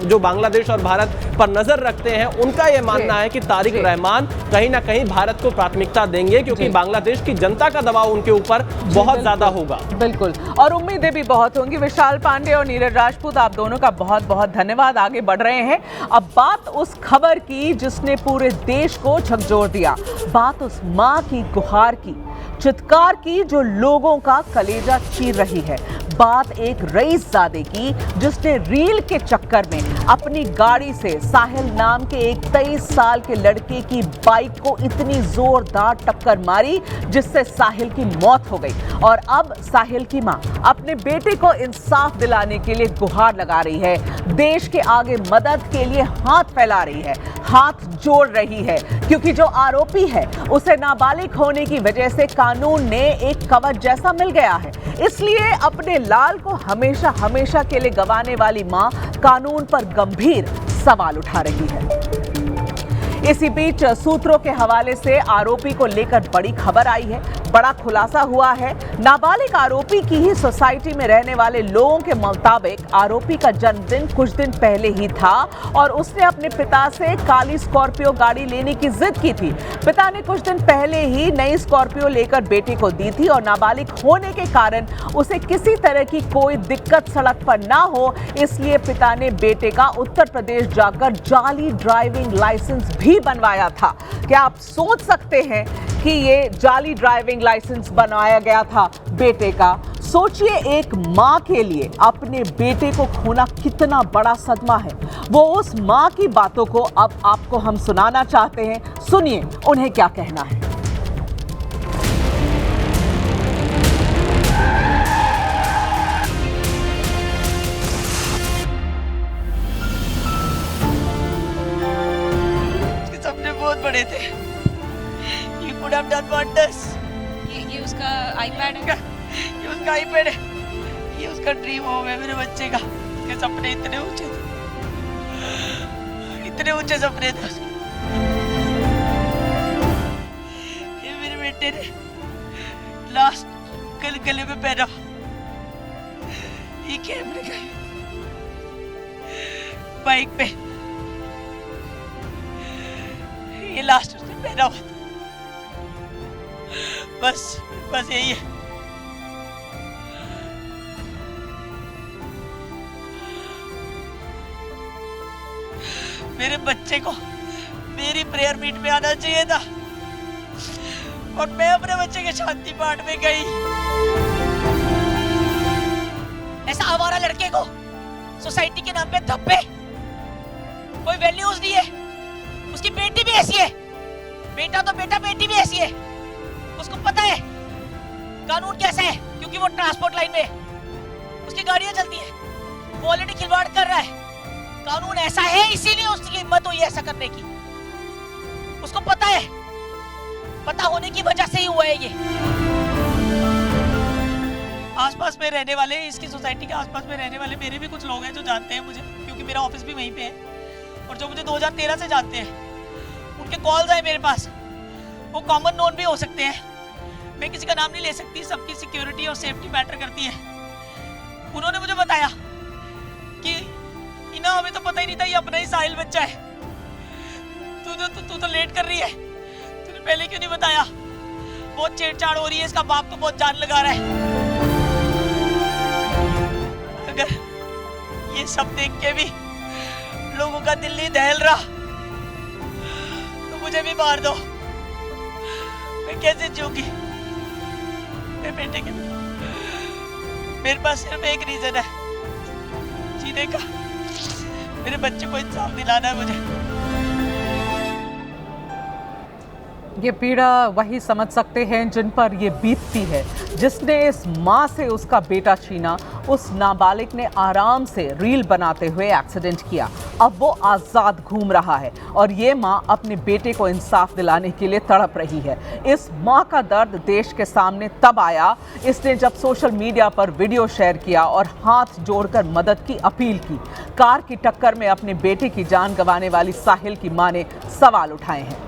जो बांग्लादेश और भारत पर नजर रखते हैं, उनका यह मानना है कि तारिक रहमान कहीं ना कहीं भारत को प्राथमिकता देंगे, क्योंकि बांग्लादेश की जनता का दबाव उनके ऊपर बहुत ज्यादा होगा। बिल्कुल, और उम्मीदें भी बहुत होंगी। विशाल पांडे और नीरज राजपूत, आप दोनों का बहुत बहुत धन्यवाद। आगे बढ़ रहे हैं। अब बात उस खबर की जिसने पूरे देश को झकझोर दिया, बात उस मां की गुहार की, चित्कार की, जो लोगों का कलेजा चीर रही है। बात एक रईसजादे की जिसने रील के चक्कर में अपनी गाड़ी से साहिल नाम के एक 23 साल के लड़के की बाइक को इतनी जोरदार टक्कर मारी जिससे साहिल की मौत हो गई। और अब साहिल की मां अपने बेटे को इंसाफ दिलाने के लिए गुहार लगा रही है, देश के आगे मदद के लिए हाथ फैला रही है, हाथ जोड़ रही है, क्योंकि जो आरोपी है उसे नाबालिग होने की वजह से कानून ने एक कवच जैसा मिल गया है। इसलिए अपने लाल को हमेशा हमेशा के लिए गंवाने वाली मां कानून पर गंभीर सवाल उठा रही है। इसी बीच सूत्रों के हवाले से आरोपी को लेकर बड़ी खबर आई है, बड़ा खुलासा हुआ है। नाबालिग आरोपी की ही सोसाइटी में रहने वाले लोगों के मुताबिक आरोपी का जन्मदिन कुछ दिन पहले ही था और उसने अपने पिता से काली स्कॉर्पियो गाड़ी लेने की जिद की थी। पिता ने कुछ दिन पहले ही नई स्कॉर्पियो लेकर बेटे को दी थी और नाबालिग होने के कारण उसे किसी तरह की कोई दिक्कत सड़क पर ना हो, इसलिए पिता ने बेटे का उत्तर प्रदेश जाकर जाली ड्राइविंग लाइसेंस भी बनवाया था। क्या आप सोच सकते हैं कि ये जाली ड्राइविंग लाइसेंस बनवाया गया था बेटे का? सोचिए, एक मां के लिए अपने बेटे को खोना कितना बड़ा सदमा है। वो उस मां की बातों को अब आपको हम सुनाना चाहते हैं, सुनिए उन्हें क्या कहना है। बड़े थे। You could have done wonders. ये उसका आईपैड है। ये उसका आईपैड है। ये उसका ड्रीम होम है मेरे बच्चे का। उसके सपने इतने ऊंचे थे, इतने ऊंचे सपने थे उसके। ये मेरे बेटे ने लास्ट गले में पहना ये कैमरे का बाइक पे, ये लास्ट उसने पहना हुआ था। बस यही है। मेरे बच्चे को मेरी प्रेयर मीट में आना चाहिए था और मैं अपने बच्चे के शांति पाठ में गई। ऐसा आवारा लड़के को सोसाइटी के नाम पे धब्बे, कोई वैल्यूज नहीं है। उसकी बेटी भी ऐसी है, बेटा तो बेटा, बेटी भी ऐसी है। उसको पता है कानून कैसा है, क्योंकि वो ट्रांसपोर्ट लाइन में है, उसकी गाड़ियां चलती है। वो ऑलरेडी खिलवाड़ कर रहा है। कानून ऐसा है, इसीलिए उसकी हिम्मत हुई ऐसा करने की। उसको पता है, पता होने की वजह से ही हुआ है ये। आसपास में रहने वाले, इसकी सोसाइटी के आसपास में रहने वाले मेरे भी कुछ लोग हैं जो जानते हैं मुझे, क्योंकि मेरा ऑफिस भी वहीं पे है, और जो मुझे 2013 से जानते हैं, उनके कॉल्स आए मेरे पास। वो कॉमन नोन भी हो सकते हैं, मैं किसी का नाम नहीं ले सकती, सबकी सिक्योरिटी और सेफ्टी मैटर करती है। उन्होंने मुझे बताया कि इना, हमें तो पता ही नहीं था ये अपना ही साहिल बच्चा है। तू तो लेट कर रही है, तूने पहले क्यों नहीं बताया? बहुत छेड़छाड़ हो रही है, इसका बाप तो बहुत जान लगा रहा है। अगर ये सब देख के भी लोगों का दिल नहीं दहल रहा तो मुझे भी मार दो, मैं कैसे जीऊंगी? मेरे बेटे के मेरे पास सिर्फ एक रीजन है जीने का, मेरे बच्चे को इंसाफ दिलाना है मुझे। ये पीड़ा वही समझ सकते हैं जिन पर ये बीतती है। जिसने इस माँ से उसका बेटा छीना, उस नाबालिग ने आराम से रील बनाते हुए एक्सीडेंट किया। अब वो आज़ाद घूम रहा है और ये माँ अपने बेटे को इंसाफ दिलाने के लिए तड़प रही है। इस माँ का दर्द देश के सामने तब आया इसने जब सोशल मीडिया पर वीडियो शेयर किया और हाथ जोड़कर मदद की अपील की। कार की टक्कर में अपने बेटे की जान गंवाने वाली साहिल की माँ ने सवाल उठाए हैं,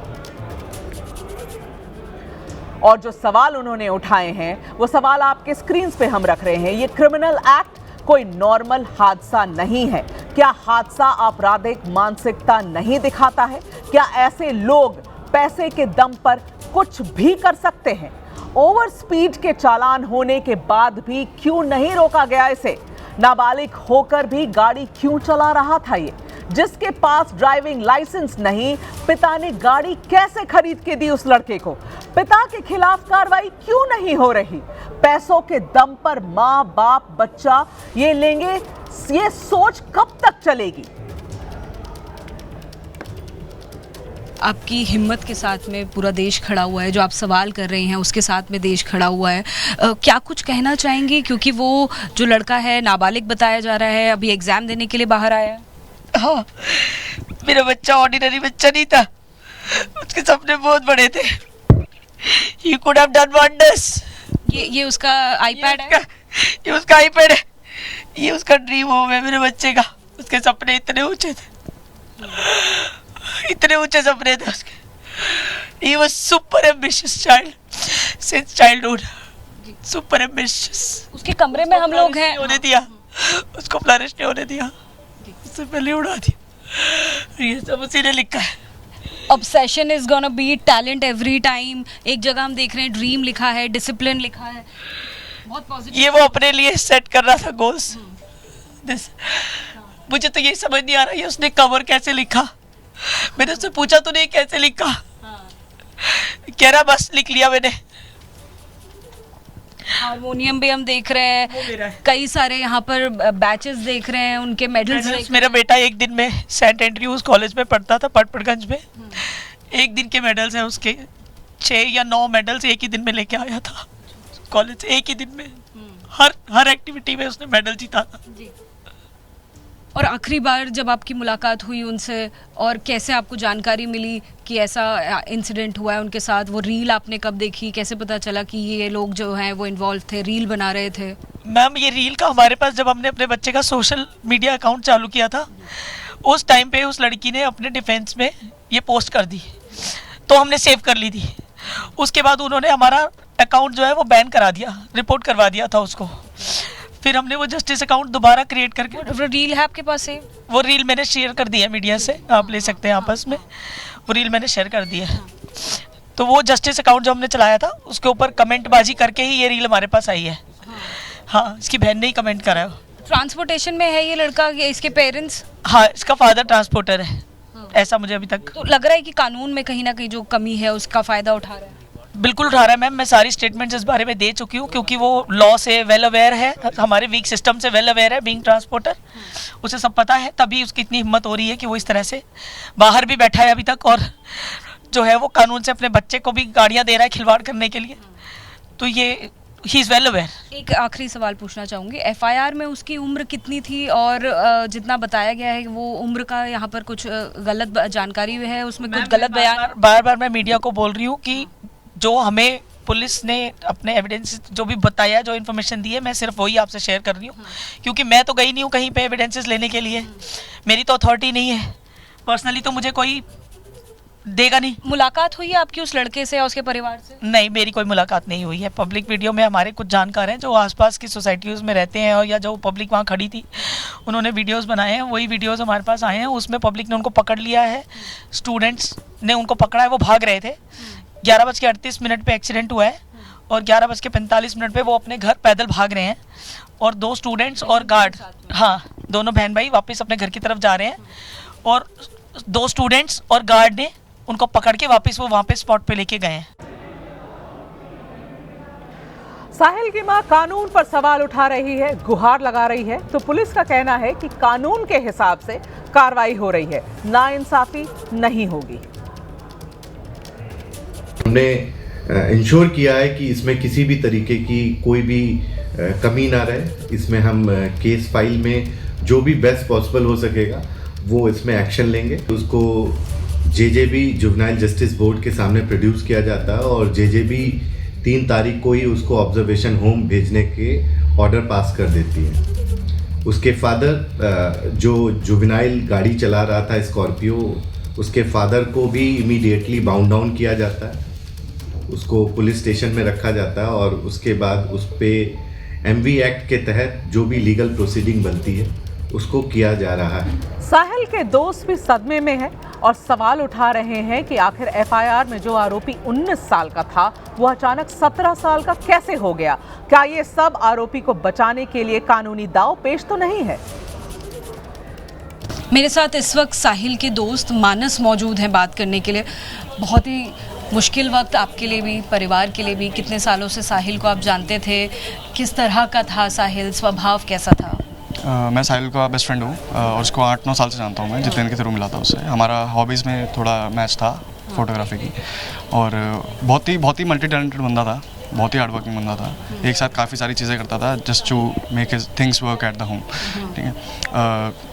और जो सवाल उन्होंने उठाए हैं वो सवाल आपके स्क्रीन पे हम रख रहे हैं। ये क्रिमिनल एक्ट कोई नॉर्मल हादसा नहीं है। क्या हादसा आपराधिक मानसिकता नहीं दिखाता है? क्या ऐसे लोग पैसे के दम पर कुछ भी कर सकते हैं? ओवर स्पीड के चालान होने के बाद भी क्यों नहीं रोका गया इसे? नाबालिग होकर भी गाड़ी क्यों चला रहा था ये? जिसके पास ड्राइविंग लाइसेंस नहीं, पिता ने गाड़ी कैसे खरीद के दी उस लड़के को? पिता के खिलाफ कार्रवाई क्यों नहीं हो रही? पैसों के दम पर माँ बाप बच्चा ये लेंगे, ये सोच कब तक चलेगी? आपकी हिम्मत के साथ में पूरा देश खड़ा हुआ है, जो आप सवाल कर रहे हैं उसके साथ में देश खड़ा हुआ है। क्या कुछ कहना चाहेंगे, क्योंकि वो जो लड़का है नाबालिग बताया जा रहा है, अभी एग्जाम देने के लिए बाहर आया है? हाँ, मेरा बच्चा ऑर्डिनरी बच्चा नहीं था, उसके सपने बहुत बड़े थे। You could have done wonders. ये उसका आईपैड है। ये उसका आईपैड है। ये उसका ड्रीम होम है मेरे बच्चे का। उसके सपने इतने ऊंचे थे, इतने ऊंचे सपने थे उसके। He was super ambitious child since childhood. Super ambitious. उसके कमरे में हम लोग हैं। होने दिया उसको, फ्लरिश नहीं होने दिया, उससे पहले उड़ा दिया। ये सब उसी ने लिखा है। Obsession is gonna beat talent every time. एक जगह हम देख रहे हैं ड्रीम लिखा है, डिसिप्लिन लिखा है, बहुत पॉजिटिव। ये वो अपने लिए सेट कर रहा था गोल्स। मुझे तो ये समझ नहीं आ रहा है उसने कवर कैसे लिखा। मैंने उससे पूछा तो नहीं कैसे लिखा, कह रहा बस लिख लिया मैंने। हारमोनियम भी हम देख रहे हैं, कई सारे यहाँ पर बैचेस देख रहे हैं, उनके मेडल्स। मेरा बेटा एक दिन में सेंट एंड्रयूज कॉलेज में पढ़ता था, पटपड़गंज में। एक दिन के मेडल्स हैं उसके, 6 या 9 मेडल्स एक ही दिन में लेके आया था कॉलेज, एक ही दिन में। हर एक्टिविटी में उसने मेडल जीता था। और आखिरी बार जब आपकी मुलाकात हुई उनसे और कैसे आपको जानकारी मिली कि ऐसा इंसिडेंट हुआ है उनके साथ, वो रील आपने कब देखी, कैसे पता चला कि ये लोग जो हैं वो इन्वॉल्व थे, रील बना रहे थे? मैम ये रील का हमारे पास जब हमने अपने बच्चे का सोशल मीडिया अकाउंट चालू किया था उस टाइम पे उस लड़की ने अपने डिफेंस में ये पोस्ट कर दी, तो हमने सेव कर ली थी। उसके बाद उन्होंने हमारा अकाउंट जो है वो बैन करा दिया, रिपोर्ट करवा दिया था उसको। फिर हमने वो जस्टिस अकाउंट दोबारा क्रिएट करके, वो रील है आपके पास है? वो रील मैंने शेयर कर दी है मीडिया से, आप ले सकते हैं आपस में, वो रील मैंने शेयर कर दी है। तो वो जस्टिस अकाउंट जो हमने चलाया था उसके ऊपर कमेंटबाजी करके ही ये रील हमारे पास आई है। हाँ, इसकी बहन ने ही कमेंट करा है। ट्रांसपोर्टेशन में है ये लड़का, ये इसके पेरेंट्स? हाँ, इसका फादर ट्रांसपोर्टर है, ऐसा मुझे अभी तक तो लग रहा है कि कानून में कहीं ना कहीं जो कमी है उसका फ़ायदा उठा रहा है। बिल्कुल उठा रहा है मैम। मैं सारी स्टेटमेंट्स इस बारे में दे चुकी हूँ क्योंकि वो लॉ से वेल अवेयर है, हमारे वीक सिस्टम से वेल अवेयर है, बीइंग ट्रांसपोर्टर उसे सब पता है, तभी उसकी इतनी हिम्मत हो रही है कि वो इस तरह से बाहर भी बैठा है अभी तक और जो है वो कानून से अपने बच्चे को भी गाड़ियाँ दे रहा है खिलवाड़ करने के लिए। तो ये ही इज़ वेल अवेयर। एक आखिरी सवाल पूछना चाहूँगी, एफआईआर में उसकी उम्र कितनी थी और जितना बताया गया है वो उम्र का यहाँ पर कुछ गलत जानकारी है, उसमें कुछ गलत बयान? बार बार मैं मीडिया को बोल रही हूँ कि जो हमें पुलिस ने अपने एविडेंस जो भी बताया, जो इन्फॉर्मेशन दी है, मैं सिर्फ वही आपसे शेयर कर रही हूँ क्योंकि मैं तो गई नहीं हूँ कहीं पे एविडेंसेस लेने के लिए, मेरी तो अथॉरिटी नहीं है, पर्सनली तो मुझे कोई देगा नहीं। मुलाकात हुई है आपकी उस लड़के से या उसके परिवार से? नहीं, मेरी कोई मुलाकात नहीं हुई है। पब्लिक वीडियो में हमारे कुछ जानकार हैं जो आसपास की सोसाइटीज़ में रहते हैं और या जो पब्लिक वहाँ खड़ी थी उन्होंने वीडियोस बनाए हैं, वही वीडियोस हमारे पास आए हैं। उसमें पब्लिक ने उनको पकड़ लिया है, स्टूडेंट्स ने उनको पकड़ा है, वो भाग रहे थे। 11:38 पे एक्सीडेंट हुआ है और 11:45 पे वो अपने घर पैदल भाग रहे हैं और 2 स्टूडेंट्स और गार्ड, हाँ, दोनों बहन भाई वापस अपने घर की तरफ जा रहे हैं और 2 स्टूडेंट्स और गार्ड ने उनको पकड़ के वापस वो वहाँ पे स्पॉट पे लेके गए हैं। साहिल की मां कानून पर सवाल उठा रही है, गुहार लगा रही है, तो पुलिस का कहना है कि कानून के हिसाब से कार्रवाई हो रही है, नाइंसाफी नहीं होगी। हमने इंश्योर किया है कि इसमें किसी भी तरीके की कोई भी कमी ना रहे। इसमें हम केस फाइल में जो भी बेस्ट पॉसिबल हो सकेगा वो इसमें एक्शन लेंगे। उसको जेजेबी जुवेनाइल जस्टिस बोर्ड के सामने प्रोड्यूस किया जाता है और जेजेबी 3 तारीख को ही उसको ऑब्जर्वेशन होम भेजने के ऑर्डर पास कर देती है। उसके फादर जो जुवेनाइल गाड़ी चला रहा था स्कॉर्पियो, उसके फादर को भी इमीडिएटली बाउंड डाउन किया जाता है, उसको पुलिस स्टेशन में रखा जाता है और उसके बाद उस पर एमवी एक्ट के तहत जो भी लीगल प्रोसीडिंग बनती है उसको किया जा रहा है। साहिल के दोस्त भी सदमे में हैं और सवाल उठा रहे हैं कि आखिर एफआईआर में जो आरोपी 19 साल का था वो अचानक 17 साल का कैसे हो गया? क्या ये सब आरोपी को बचाने के लिए कानूनी दाव पेश तो नहीं है? मेरे साथ इस वक्त साहिल के दोस्त मानस मौजूद हैं बात करने के लिए। बहुत ही मुश्किल वक्त आपके लिए भी, परिवार के लिए भी। कितने सालों से साहिल को आप जानते थे? किस तरह का था साहिल, स्वभाव कैसा था? मैं साहिल का बेस्ट फ्रेंड हूँ और उसको 8-9 साल से जानता हूँ मैं, जितेंद्र के थ्रू मिला था उससे। हमारा हॉबीज़ में थोड़ा मैच था फोटोग्राफी की और बहुत ही मल्टी टैलेंटेड बंदा था, बहुत ही हार्ड वर्किंग बंदा था। एक साथ काफ़ी सारी चीज़ें करता था just to make his things work at the home. ठीक है,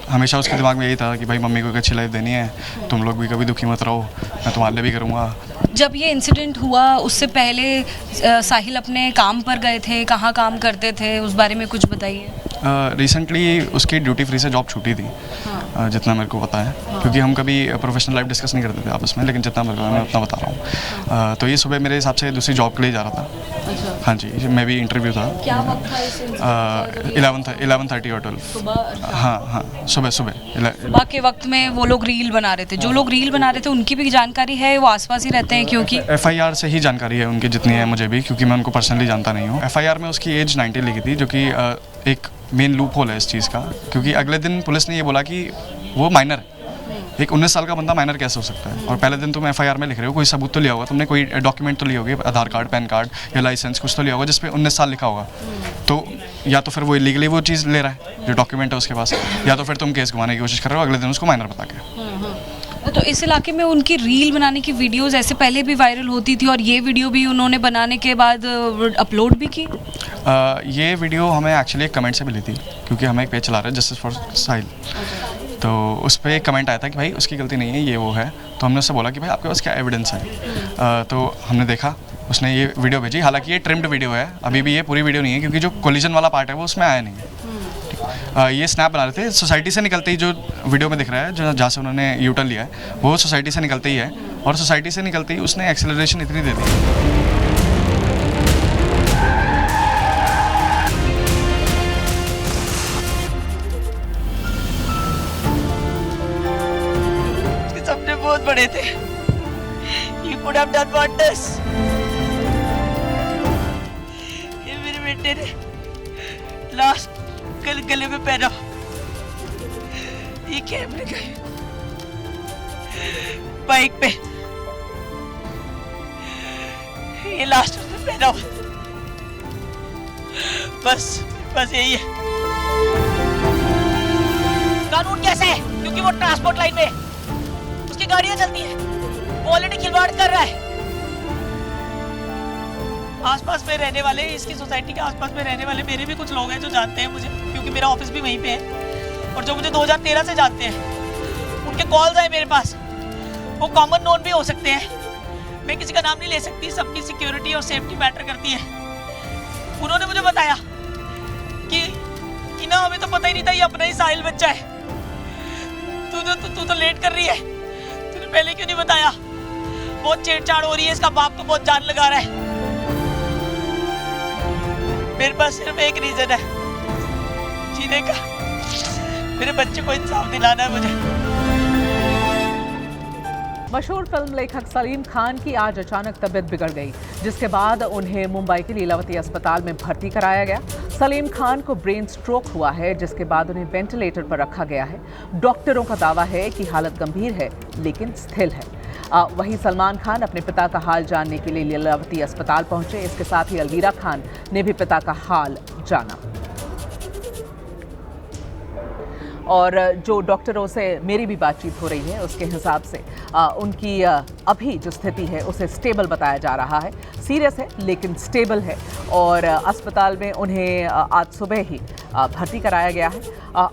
हमेशा उसके दिमाग में यही था कि भाई मम्मी को एक अच्छी लाइफ देनी है, तुम लोग भी कभी दुखी मत रहो, मैं तुम्हारे लिए भी करूँगा। जब ये इंसिडेंट हुआ उससे पहले साहिल अपने काम पर गए थे, कहाँ काम करते थे, उस बारे में कुछ बताइए। रिसेंटली उसकी ड्यूटी फ्री से जॉब छूटी थी, जितना मेरे को पता है, क्योंकि हम कभी प्रोफेशनल लाइफ डिस्कस नहीं करते थे आपस में, लेकिन जितना मेरे को मैं उतना बता रहा हूँ। तो ये सुबह मेरे हिसाब से दूसरी जॉब के लिए जा रहा था। अच्छा। हाँ जी, मैं भी इंटरव्यू था। क्या वक्त था इस 11:30 और 12। हाँ, सुबह के वक्त में वो लोग रील बना रहे थे। जो लोग रील बना रहे थे उनकी भी जानकारी है, वो आसपास ही रहते हैं? क्योंकि एफआईआर से ही जानकारी है उनकी, जितनी है मुझे भी, क्योंकि मैं उनको पर्सनली जानता नहीं हूँ। एफआईआर में उसकी एज 19 लिखी थी, जो कि एक मेन लूप होल है इस चीज़ का, क्योंकि अगले दिन पुलिस ने ये बोला कि वो माइनर है। एक 19 साल का बंदा माइनर कैसे हो सकता है? और पहले दिन तुम एफआईआर में लिख रहे हो, कोई सबूत तो लिया होगा तुमने, कोई डॉक्यूमेंट तो लिया होगी, आधार कार्ड, पैन कार्ड या लाइसेंस, कुछ तो लिया होगा जिसपे 19 साल लिखा होगा। तो या तो फिर वो इलीगली वो चीज़ ले रहा है जो डॉक्यूमेंट है उसके पास, या तो फिर तुम केस घुमाने की कोशिश कर रहे हो अगले दिन उसको माइनर बता के। तो इस इलाके में उनकी रील बनाने की वीडियोस ऐसे पहले भी वायरल होती थी और ये वीडियो भी उन्होंने बनाने के बाद अपलोड भी की? ये वीडियो हमें एक्चुअली एक कमेंट से मिली थी, क्योंकि हमें एक पेज चला रहा है जस्टिस फॉर साहिल, तो उस पर एक कमेंट आया था कि भाई उसकी गलती नहीं है, ये वो है। तो हमने उससे बोला कि भाई आपके पास क्या एविडेंस है। तो हमने देखा, उसने ये वीडियो भेजी। हालांकि ये ट्रिम्ड वीडियो है, अभी भी ये पूरी वीडियो नहीं है, क्योंकि जो कोलिजन वाला पार्ट है वो उसमें आया नहीं है। ये स्नैप बना रहे थे सोसाइटी से निकलते ही, जो वीडियो में दिख रहा है, जो जहाँ से उन्होंने यूटर्न लिया है वो सोसाइटी से निकलते ही है, और सोसाइटी से निकलते ही उसने एक्सेलरेशन इतनी दे दी। सपने बहुत बड़े थे। You could have done wonders. ये मेरे बेटे ने लास्ट गले में पहना, ये कैमरे का बाइक पे, ये लास्ट उसने पहना हुआ। बस यही है। कानून कैसा है? क्योंकि वो ट्रांसपोर्ट लाइन में, उसकी गाड़ियां चलती हैं, वो ऑलरेडी खिलवाड़ कर रहा है। आसपास में रहने वाले, इसकी सोसाइटी के आसपास में रहने वाले मेरे भी कुछ लोग हैं जो जानते हैं मुझे, क्योंकि मेरा ऑफिस भी वहीं पे है, और जो मुझे 2013 से जानते हैं, उनके कॉल्स आए मेरे पास। वो कॉमन नोन भी हो सकते हैं, मैं किसी का नाम नहीं ले सकती, सबकी सिक्योरिटी और सेफ्टी मैटर करती है। उन्होंने मुझे बताया कि ना हमें तो पता ही नहीं था ये अपना ही साहिल बच्चा है, तू तो लेट कर रही है, तूने पहले क्यों नहीं बताया? बहुत छेड़छाड़ हो रही है, इसका बाप तो बहुत जान लगा रहा है। मेरे पास सिर्फ एक रीजन है जीने का, मेरे बच्चे को इंसाफ दिलाना है मुझे। मशहूर फिल्म लेखक सलीम खान की आज अचानक तबीयत बिगड़ गई, जिसके बाद उन्हें मुंबई के लीलावती अस्पताल में भर्ती कराया गया। सलीम खान को ब्रेन स्ट्रोक हुआ है, जिसके बाद उन्हें वेंटिलेटर पर रखा गया है। डॉक्टरों का दावा है कि हालत गंभीर है लेकिन स्थिर है। वहीं सलमान खान अपने पिता का हाल जानने के लिए लीलावती अस्पताल पहुंचे। इसके साथ ही अलवीरा खान ने भी पिता का हाल जाना। और जो डॉक्टरों से मेरी भी बातचीत हो रही है, उसके हिसाब से उनकी अभी जो स्थिति है उसे स्टेबल बताया जा रहा है। सीरियस है लेकिन स्टेबल है, और अस्पताल में उन्हें आज सुबह ही भर्ती कराया गया है।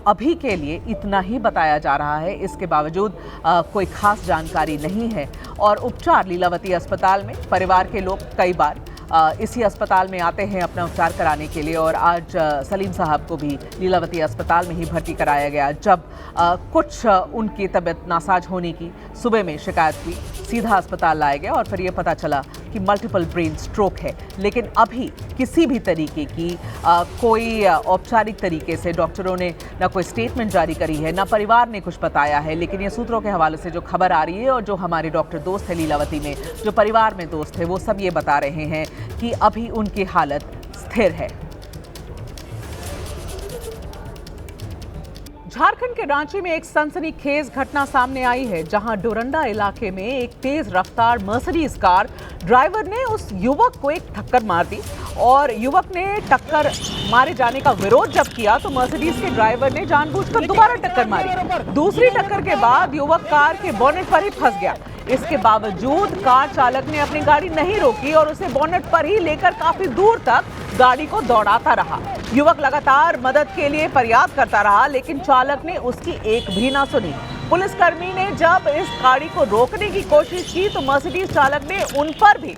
अभी के लिए इतना ही बताया जा रहा है, इसके बावजूद कोई खास जानकारी नहीं है। और उपचार लीलावती अस्पताल में परिवार के लोग कई बार इसी अस्पताल में आते हैं अपना उपचार कराने के लिए, और आज सलीम साहब को भी लीलावती अस्पताल में ही भर्ती कराया गया। जब कुछ उनकी तबीयत नासाज होने की सुबह में शिकायत हुई, सीधा अस्पताल लाया गया और फिर ये पता चला कि मल्टीपल ब्रेन स्ट्रोक है। लेकिन अभी किसी भी तरीके की कोई औपचारिक तरीके से डॉक्टरों ने ना कोई स्टेटमेंट जारी करी है, ना परिवार ने कुछ बताया है। लेकिन ये सूत्रों के हवाले से जो खबर आ रही है, और जो हमारे डॉक्टर दोस्त हैं लीलावती में, जो परिवार में दोस्त है, वो सब ये बता रहे हैं कि अभी उनकी हालत स्थिर है। झारखंड के रांची में एक सनसनीखेज घटना सामने आई है, जहां डोरंडा इलाके में एक तेज रफ्तार मर्सिडीज कार ड्राइवर ने उस युवक को एक टक्कर मार दी, और युवक ने टक्कर मारे जाने का विरोध जब किया तो मर्सिडीज के ड्राइवर ने जानबूझकर दोबारा टक्कर मारी। दूसरी टक्कर के बाद युवक कार के बोनेट पर ही फंस गया। इसके बावजूद कार चालक ने अपनी गाड़ी नहीं रोकी और उसे बोनेट पर ही लेकर काफी दूर तक गाड़ी को दौड़ाता रहा। युवक लगातार मदद के लिए फरियाद करता रहा, लेकिन चालक ने उसकी एक भी ना सुनी। पुलिसकर्मी ने जब इस गाड़ी को रोकने की कोशिश की तो मर्सिडीज चालक ने उन पर भी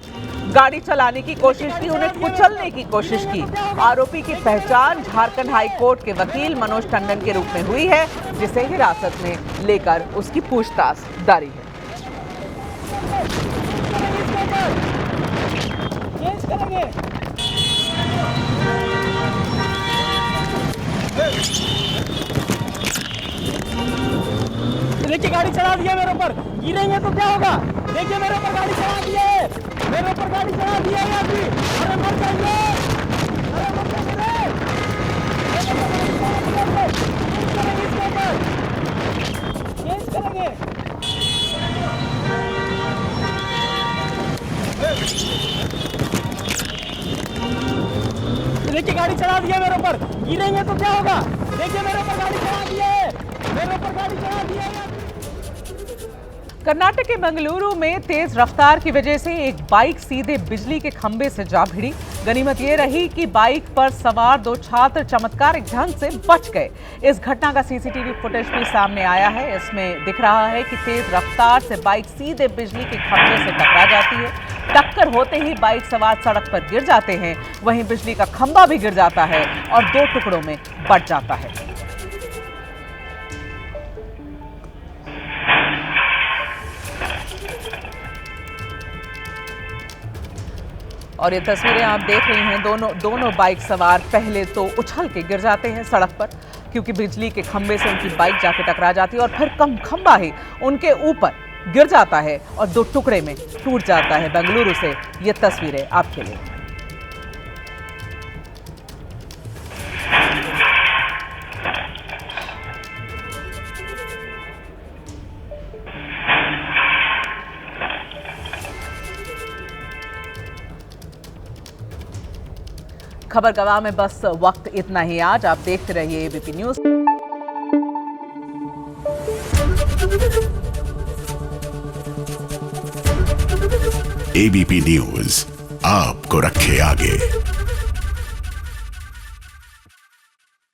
गाड़ी चलाने की कोशिश की, उन्हें कुचलने की कोशिश की। आरोपी की पहचान झारखंड हाई कोर्ट के वकील मनोज टंडन के रूप में हुई है, जिसे हिरासत में लेकर उसकी पूछताछ जारी है। देखिए गाड़ी चला दिया मेरे ऊपर, गिरेंगे तो क्या होगा? देखिए मेरे ऊपर गाड़ी चला दी है, मेरे ऊपर गाड़ी चला दी है अभी। अरे मर जाइए, अरे मर जाइए, केस करेंगे। देखिए गाड़ी चला दिया मेरे ऊपर, गिरेंगे तो क्या होगा? देखिए मेरे ऊपर गाड़ी चला दी है, मेरे ऊपर गाड़ी चला दी है। कर्नाटक के बेंगलुरु में तेज रफ्तार की वजह से एक बाइक सीधे बिजली के खंभे से जा भिड़ी। गनीमत ये रही कि बाइक पर सवार 2 छात्र चमत्कारिक ढंग से बच गए। इस घटना का सीसीटीवी फुटेज भी सामने आया है। इसमें दिख रहा है कि तेज रफ्तार से बाइक सीधे बिजली के खंभे से टकरा जाती है। टक्कर होते ही बाइक सवार सड़क पर गिर जाते हैं। वहीं बिजली का खंभा भी गिर जाता है और 2 टुकड़ों में बंट जाता है। और ये तस्वीरें आप देख रही हैं, दोनों बाइक सवार पहले तो उछल के गिर जाते हैं सड़क पर, क्योंकि बिजली के खंभे से उनकी बाइक जाके टकरा जाती है और फिर खंभा ही उनके ऊपर गिर जाता है और 2 टुकड़े में टूट जाता है। बेंगलुरु से ये तस्वीरें आपके लिए। खबर गवाह में बस वक्त इतना ही। आज आप देखते रहिए एबीपी न्यूज। एबीपी न्यूज आपको रखे आगे।